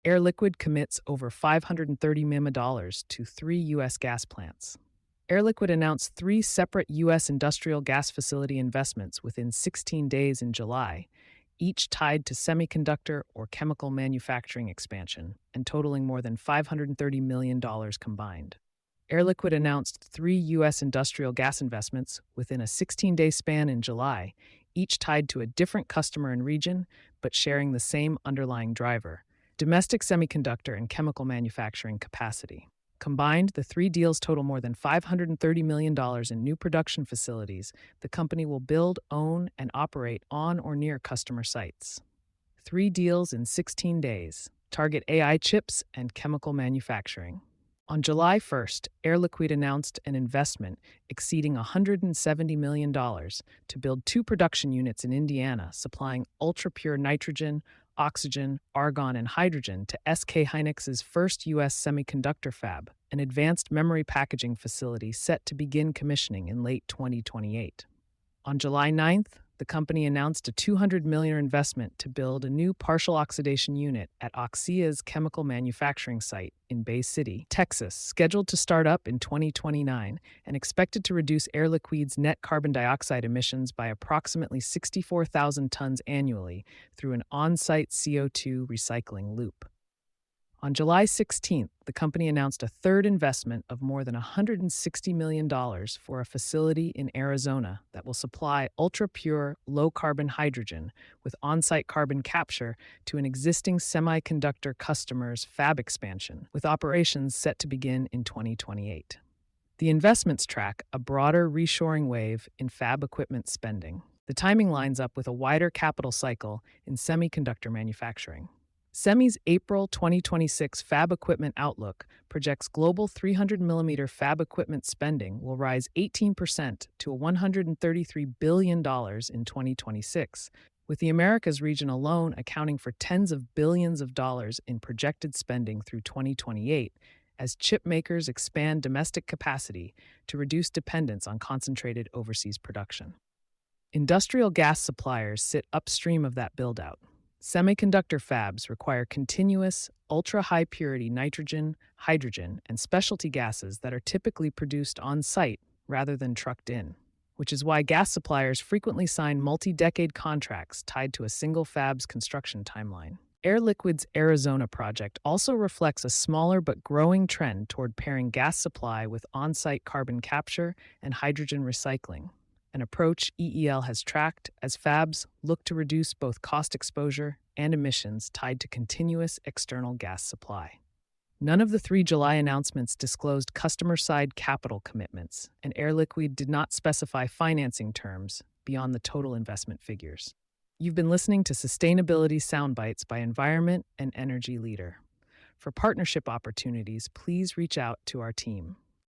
Air Liquide commits over $530 million to 3 U.S. gas plants. Air Liquide announced 3 separate U.S. industrial gas facility investments within 16 days in July, each tied to semiconductor or chemical manufacturing expansion and totaling more than $530 million combined. Air Liquide announced 3 U.S. industrial gas investments within a 16-day span in July, each tied to a different customer and region, but sharing the same underlying driver: domestic semiconductor and chemical manufacturing capacity. Combined, the 3 deals total more than $530 million in new production facilities the company will build, own, and operate on or near customer sites. 3 deals in 16 days target AI chips and chemical manufacturing. On July 1st, Air Liquide announced an investment exceeding $170 million to build 2 production units in Indiana supplying ultra-pure nitrogen, oxygen, argon, and hydrogen to SK Hynix's first U.S. semiconductor fab, an advanced memory packaging facility set to begin commissioning in late 2028. On July 9th, the company announced a $200 million investment to build a new partial oxidation unit at Oxia's chemical manufacturing site in Bay City, Texas, scheduled to start up in 2029 and expected to reduce Air Liquide's net carbon dioxide emissions by approximately 64,000 tons annually through an on-site CO2 recycling loop. On July 16th, the company announced a 3rd investment of more than $160 million for a facility in Arizona that will supply ultra-pure, low-carbon hydrogen with on-site carbon capture to an existing semiconductor customer's fab expansion, with operations set to begin in 2028. The investments track a broader reshoring wave in fab equipment spending. The timing lines up with a wider capital cycle in semiconductor manufacturing. SEMI's April 2026 fab equipment outlook projects global 300mm fab equipment spending will rise 18% to $133 billion in 2026, with the Americas region alone accounting for tens of billions of dollars in projected spending through 2028 as chip makers expand domestic capacity to reduce dependence on concentrated overseas production. Industrial gas suppliers sit upstream of that build-out. Semiconductor fabs require continuous, ultra-high purity nitrogen, hydrogen, and specialty gases that are typically produced on-site rather than trucked in, which is why gas suppliers frequently sign multi-decade contracts tied to a single fab's construction timeline. Air Liquide's Arizona project also reflects a smaller but growing trend toward pairing gas supply with on-site carbon capture and hydrogen recycling, an approach EEL has tracked as fabs look to reduce both cost exposure and emissions tied to continuous external gas supply. None of the 3 July announcements disclosed customer-side capital commitments, and Air Liquide did not specify financing terms beyond the total investment figures. You've been listening to Sustainability Soundbites by Environment and Energy Leader. For partnership opportunities, please reach out to our team.